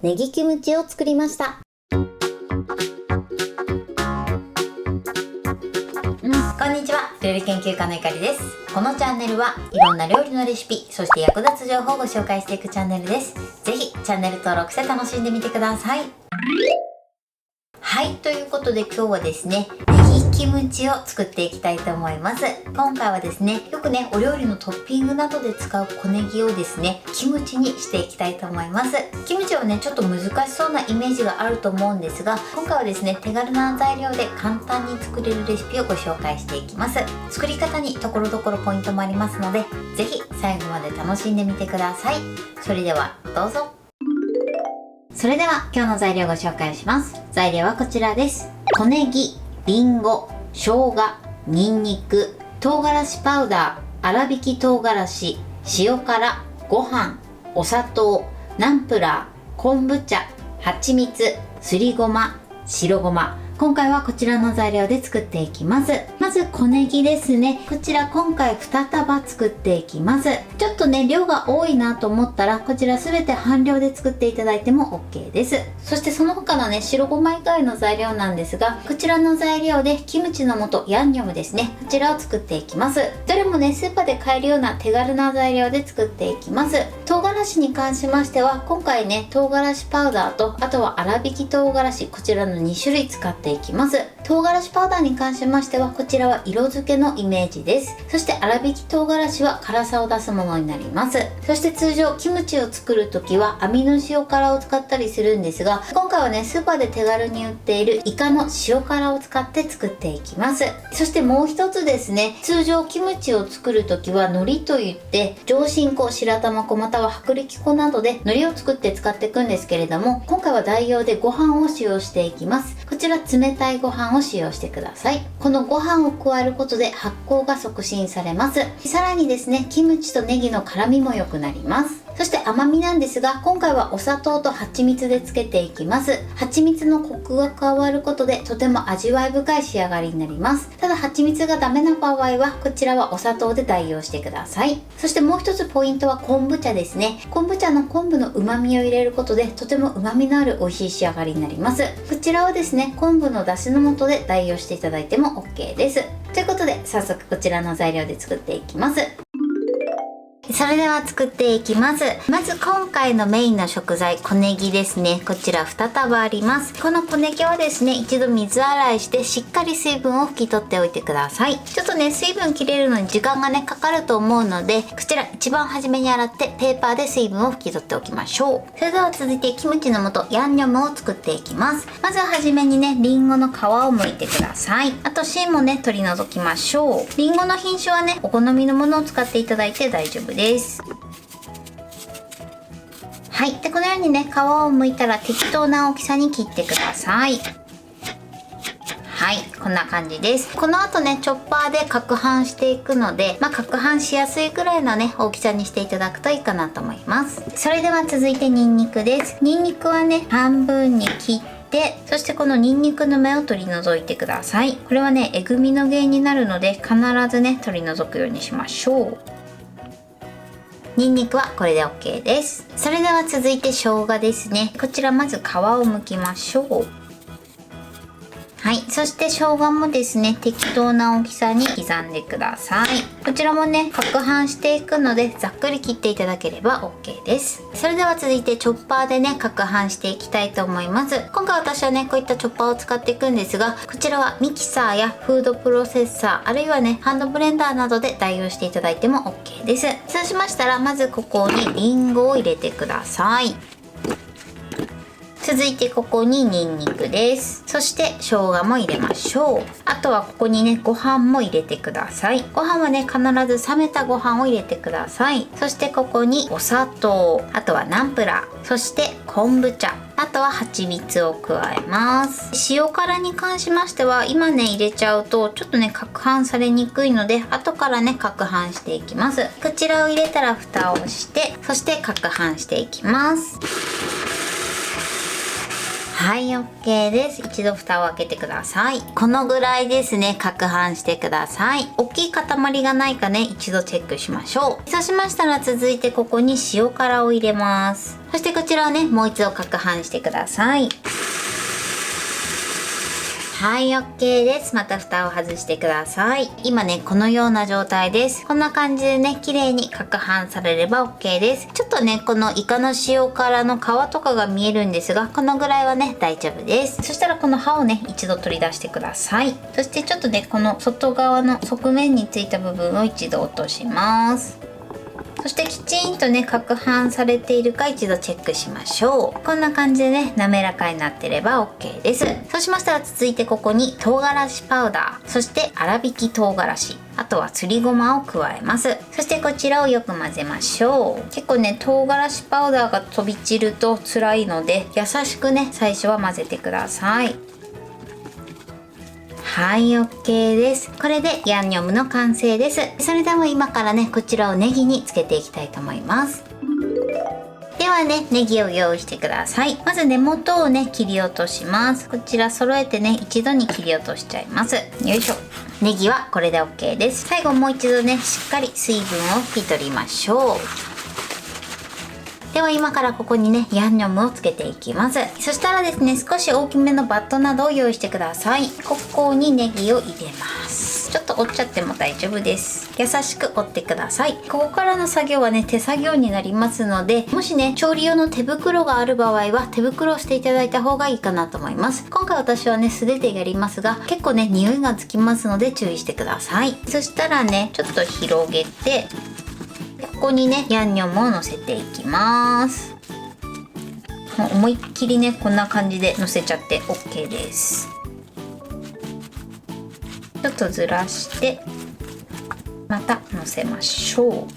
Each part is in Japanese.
ネギキムチを作りました。こんにちは、料理研究家のゆかりです。このチャンネルはいろんな料理のレシピ、そして役立つ情報をご紹介していくチャンネルです。ぜひチャンネル登録して楽しんでみてください。はい、ということで今日はですね、ネギキムチを作っていきたいと思います。今回はですね、よくね、お料理のトッピングなどで使う小ネギをですね、キムチにしていきたいと思います。キムチはね、ちょっと難しそうなイメージがあると思うんですが、今回はですね、手軽な材料で簡単に作れるレシピをご紹介していきます。作り方にところどころポイントもありますので、ぜひ最後まで楽しんでみてください。それではどうぞ。それでは今日の材料をご紹介します。材料はこちらです。小ネギ、リンゴ、生姜、ニンニク、唐辛子パウダー、粗挽き唐辛子、塩辛、ご飯、お砂糖、ナンプラー、昆布茶、蜂蜜、すりごま、白ごま。今回はこちらの材料で作っていきます。まず小ネギですね。こちら今回2束作っていきます。ちょっとね、量が多いなと思ったら、こちら全て半量で作っていただいても OK です。そしてその他のね、白ごま以外の材料なんですが、こちらの材料でキムチの素、ヤンニョムですね。こちらを作っていきます。どれもね、スーパーで買えるような手軽な材料で作っていきます。唐辛子に関しましては、今回ね、唐辛子パウダーと、あとは粗挽き唐辛子、こちらの2種類使っていきます。唐辛子パウダーに関しましては、こちらは色付けのイメージです。そして粗挽き唐辛子は辛さを出すものになります。そして通常キムチを作るときは網の塩辛を使ったりするんですが、今回はね、スーパーで手軽に売っているイカの塩辛を使って作っていきます。そしてもう一つですね、通常キムチを作るときは海苔といって上新粉、白玉粉または薄力粉などで海苔を作って使っていくんですけれども、今回は代用でご飯を使用していきます。こちら冷たいご飯を使用してください。このご飯を加えることで発酵が促進されます。さらにですね、キムチとネギの辛みも良くなります。そして甘みなんですが、今回はお砂糖と蜂蜜でつけていきます。蜂蜜のコクが加わることでとても味わい深い仕上がりになります。ただ蜂蜜がダメな場合は、こちらはお砂糖で代用してください。そしてもう一つポイントは昆布茶ですね。昆布茶の昆布の旨味を入れることでとても旨味のある美味しい仕上がりになります。こちらをですね、昆布の出汁の素で代用していただいても OK です。ということで早速こちらの材料で作っていきます。それでは作っていきます。まず今回のメインの食材、小ネギですね。こちら2束あります。この小ネギはですね、一度水洗いしてしっかり水分を拭き取っておいてください。ちょっとね、水分切れるのに時間がね、かかると思うので、こちら一番初めに洗ってペーパーで水分を拭き取っておきましょう。それでは続いてキムチの素、ヤンニョムを作っていきます。まずは初めにね、リンゴの皮を剥いてください。あと芯もね、取り除きましょう。リンゴの品種はね、お好みのものを使っていただいて大丈夫です。はい。で、このようにね、皮を剥いたら適当な大きさに切ってください。はい、こんな感じです。この後ね、チョッパーで攪拌していくので、攪拌しやすいくらいのね、大きさにしていただくといいかなと思います。それでは続いてニンニクです。ニンニクはね、半分に切って、そしてこのニンニクの芽を取り除いてください。これはね、えぐみの原因になるので、必ずね、取り除くようにしましょう。ニンニクはこれで OK です。それでは続いて生姜ですね。こちらまず皮を剥きましょう。はい。そして生姜もですね、適当な大きさに刻んでください。こちらもね、攪拌していくので、ざっくり切っていただければ OK です。それでは続いてチョッパーでね、攪拌していきたいと思います。今回私はね、こういったチョッパーを使っていくんですが、こちらはミキサーやフードプロセッサー、あるいはね、ハンドブレンダーなどで代用していただいても OK です。そうしましたら、まずここにリンゴを入れてください。続いてここにニンニクです。そして生姜も入れましょう。あとはここにね、ご飯も入れてください。ご飯はね、必ず冷めたご飯を入れてください。そしてここにお砂糖、あとはナンプラー、そして昆布茶、あとは蜂蜜を加えます。塩辛に関しましては、今ね、入れちゃうとちょっとね、攪拌されにくいので、後からね、攪拌していきます。こちらを入れたら蓋をして、そして攪拌していきます。はい、OK です。一度蓋を開けてください。このぐらいですね、攪拌してください。大きい塊がないかね、一度チェックしましょう。そうしましたら続いてここに塩辛を入れます。そしてこちらをね、もう一度攪拌してください。はい、OK です。また蓋を外してください。今ね、このような状態です。こんな感じでね、綺麗に攪拌されれば OK です。ちょっとね、このイカの塩辛の皮とかが見えるんですが、このぐらいはね、大丈夫です。そしたらこの刃をね、一度取り出してください。そしてちょっとね、この外側の側面についた部分を一度落とします。そしてきちんとね、攪拌されているか一度チェックしましょう。こんな感じでね、滑らかになってれば OK です。そうしましたら続いてここに唐辛子パウダー、そして粗挽き唐辛子、あとはすりごまを加えます。そしてこちらをよく混ぜましょう。結構ね、唐辛子パウダーが飛び散ると辛いので、優しくね、最初は混ぜてください。はい、OK です。これでヤンニョムの完成です。それでは今からね、こちらをネギにつけていきたいと思います。ではね、ネギを用意してください。まず根元をね、切り落とします。こちら揃えてね、一度に切り落としちゃいます。よいしょ。ネギはこれで OK です。最後もう一度ね、しっかり水分を拭き取りましょう。では今からここにね、ヤンニョムをつけていきます。そしたらですね、少し大きめのバットなどを用意してください。ここにネギを入れます。ちょっと折っちゃっても大丈夫です。優しく折ってください。ここからの作業はね、手作業になりますので、もしね、調理用の手袋がある場合は手袋をしていただいた方がいいかなと思います。今回私はね、素手でやりますが、結構ね、匂いがつきますので注意してください。そしたらね、ちょっと広げて、ここにね、ヤンニョムを乗せていきます。もう思いっきりね、こんな感じで乗せちゃって OK です。ちょっとずらしてまた乗せましょう。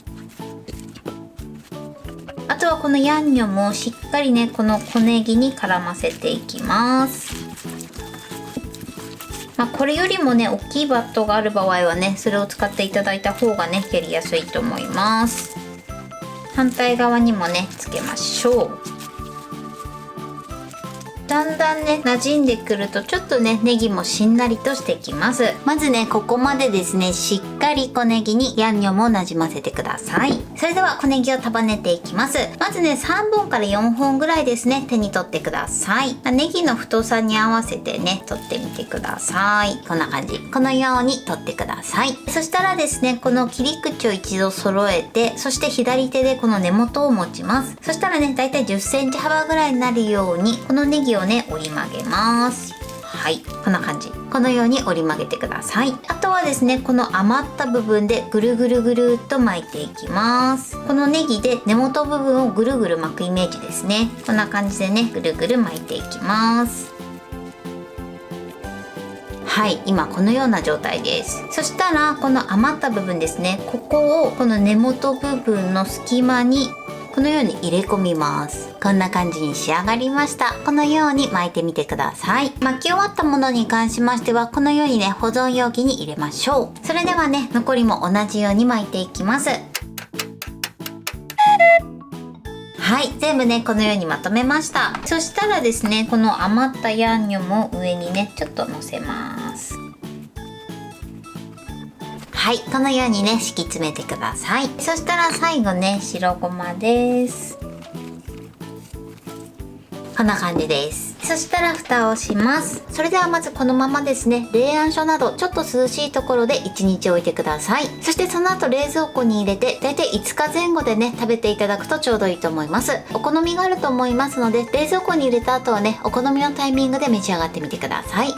あとはこのヤンニョムをしっかりね、この小ネギに絡ませていきます。これよりもね、大きいバットがある場合はね、それを使っていただいた方がね、やりやすいと思います。反対側にもね、つけましょう。だんだんね、馴染んでくるとちょっとね、ネギもしんなりとしてきます。まずね、ここまでですね、しっかり小ネギにヤンニョムをなじませてください。それでは小ネギを束ねていきます。まずね、3本から4本ぐらいですね、手に取ってください。ネギの太さに合わせてね、取ってみてください。こんな感じ。このように取ってください。そしたらですね、この切り口を一度揃えて、そして左手でこの根元を持ちます。そしたらね、だいたい10センチ幅ぐらいになるように、このネギをね、折り曲げます。はい、こんな感じ。このように折り曲げてください。あとはですね、この余った部分でぐるぐるぐるっと巻いていきます。このネギで根元部分をぐるぐる巻くイメージですね。こんな感じでね、ぐるぐる巻いていきます。はい、今このような状態です。そしたらこの余った部分ですね、ここをこの根元部分の隙間にこのように入れ込みます。こんな感じに仕上がりました。このように巻いてみてください。巻き終わったものに関しましては、このようにね、保存容器に入れましょう。それではね、残りも同じように巻いていきます。はい、全部ね、このようにまとめました。そしたらですね、この余ったヤンニョムを上にね、ちょっと乗せます。はい、このようにね、敷き詰めてください。そしたら最後ね、白ごまです。こんな感じです。そしたら蓋をします。それではまずこのままですね、冷暗所などちょっと涼しいところで1日置いてください。そしてその後冷蔵庫に入れて、だいたい5日前後でね、食べていただくとちょうどいいと思います。お好みがあると思いますので、冷蔵庫に入れた後はね、お好みのタイミングで召し上がってみてください。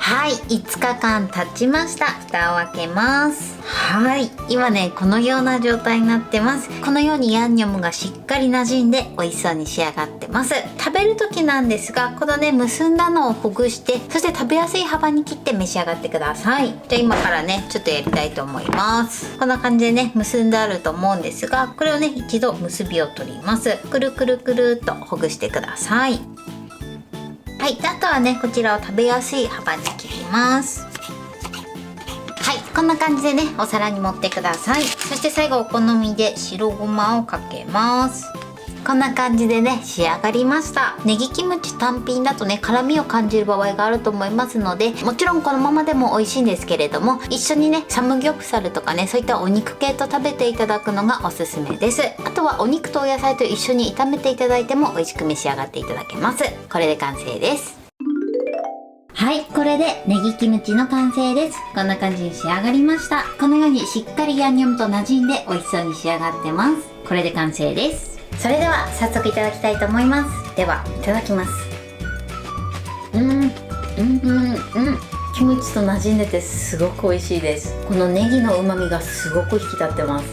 はい、5日間経ちました。蓋を開けます。はい、今ね、このような状態になってます。このようにヤンニョムがしっかり馴染んで美味しそうに仕上がってます。食べる時なんですが、このね、結んだのをほぐして、そして食べやすい幅に切って召し上がってください。じゃあ今からね、ちょっとやりたいと思います。こんな感じでね、結んであると思うんですが、これをね、一度結びを取ります。くるくるくるっとほぐしてください。はい、あとはね、こちらを食べやすい幅に切ります。はい、こんな感じでね、お皿に盛ってください。そして最後お好みで白ごまをかけます。こんな感じでね仕上がりました。ネギキムチ単品だとね辛みを感じる場合があると思いますので、もちろんこのままでも美味しいんですけれども、一緒にねサムギョプサルとかねそういったお肉系と食べていただくのがおすすめです。あとはお肉とお野菜と一緒に炒めていただいても美味しく召し上がっていただけます。これで完成です。はい、これでネギキムチの完成です。こんな感じに仕上がりました。このようにしっかりヤンニョムと馴染んで美味しそうに仕上がってます。これで完成です。それでは早速いただきたいと思います。ではいただきます。キムチと馴染んでてすごく美味しいです。このネギの旨味がすごく引き立ってます。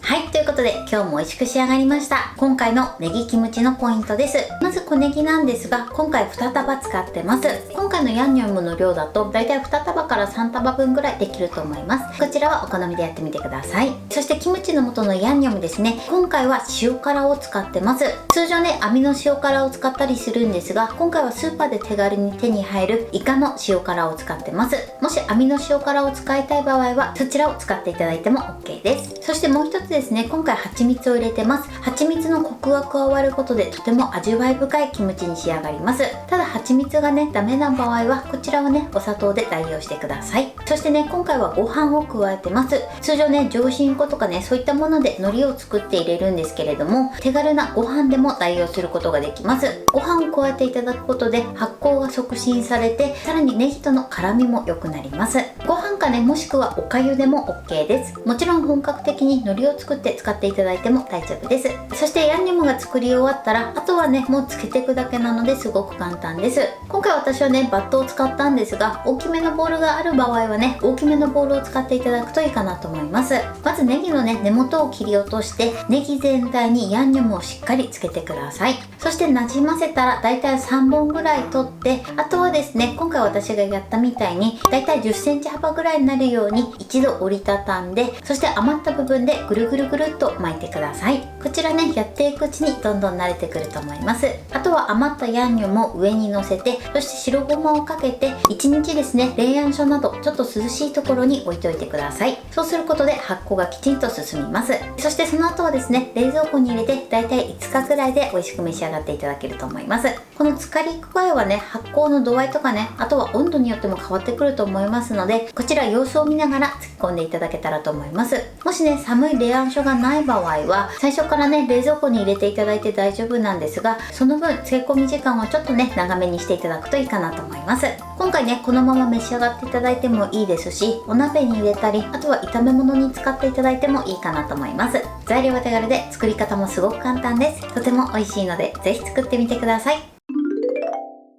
はい、ということで今日も美味しく仕上がりました。今回のネギキムチのポイントです。まず小ネギなんですが、今回2束使ってます。今回のヤンニョムの量だとだいたい2束から3束分ぐらいできると思います。こちらはお好みでやってみてください。そしてキムチの素のヤンニョムですね、今回は塩辛を使ってます。通常ね網の塩辛を使ったりするんですが、今回はスーパーで手軽に手に入るイカの塩辛を使ってます。もし網の塩辛を使いたい場合はそちらを使っていただいても OK です。そしてもう一つですね、今回蜂蜜を入れてます。蜂蜜のコクが加わることでとても味わい深いキムチに仕上がります。ただ蜂蜜がねダメな場合はこちらをねお砂糖で代用してください。そしてね今回はご飯を加えてます。通常ね上新粉とかねそういったもので海苔を作って入れるんですけれども、手軽なご飯でも代用することができます。ご飯を加えていただくことで発酵が促進されて、さらにネギとの辛みも良くなります。ご飯かねもしくはおかゆでも OK です。もちろん本格的に海苔を作って使っていただいても大丈夫です。そしてヤンニョムが作り終わったらあとはねもうつけていくだけなのですごく簡単です。今回私はねバットを使ったんですが、大きめのボウルがある場合はね大きめのボウルを使っていただくといいかなと思います。まずネギのね根元を切り落としてネギ全体にヤンニョムをしっかりつけてください。そしてなじませたらだいたい3本ぐらい取って、あとはですね今回私がやったみたいにだいたい10センチ幅ぐらいになるように一度折りたたんで、そして余った部分でぐるぐるぐるっと巻いてください。こちらねやっていくうちにどんどん慣れてくると思います。あとは余ったヤンニョムを上にのせて、そして白ごまをかけて1日ですね冷暗所などちょっと涼しいところに置いておいてください。そうすることで発酵がきちんと進みます。そしてその後はですね冷蔵庫に入れてだいたい5日くらいで美味しく召し上がっていただけると思います。この漬かり具合はね発酵の度合いとかね、あとは温度によっても変わってくると思いますので、こちら様子を見ながら漬け込んでいただけたらと思います。もしね寒い冷暗所がない場合は最初からね冷蔵庫に入れていただいて大丈夫なんですが、その分漬け込み時間をちょっとね長めにしていただくといいかなと思います。今回ねこのまま召し上がっていただいてもいいですし、お鍋に入れたりあとは炒め物に使っていただいてもいいかなと思います。材料は手軽で作り方もすごく簡単です。とても美味しいのでぜひ作ってみてください。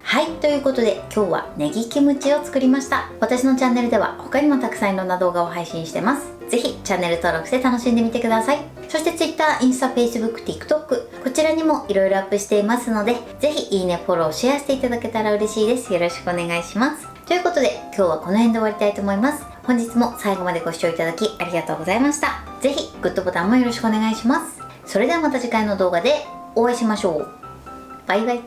はい、ということで今日はネギキムチを作りました。私のチャンネルでは他にもたくさんいろんな動画を配信してます。ぜひチャンネル登録して楽しんでみてください。そして Twitter、インスタ、Facebook、TikTok こちらにもいろいろアップしていますので、ぜひいいね、フォロー、シェアしていただけたら嬉しいです。よろしくお願いします。ということで今日はこの辺で終わりたいと思います。本日も最後までご視聴いただきありがとうございました。ぜひグッドボタンもよろしくお願いします。それではまた次回の動画でお会いしましょう。バイバイ。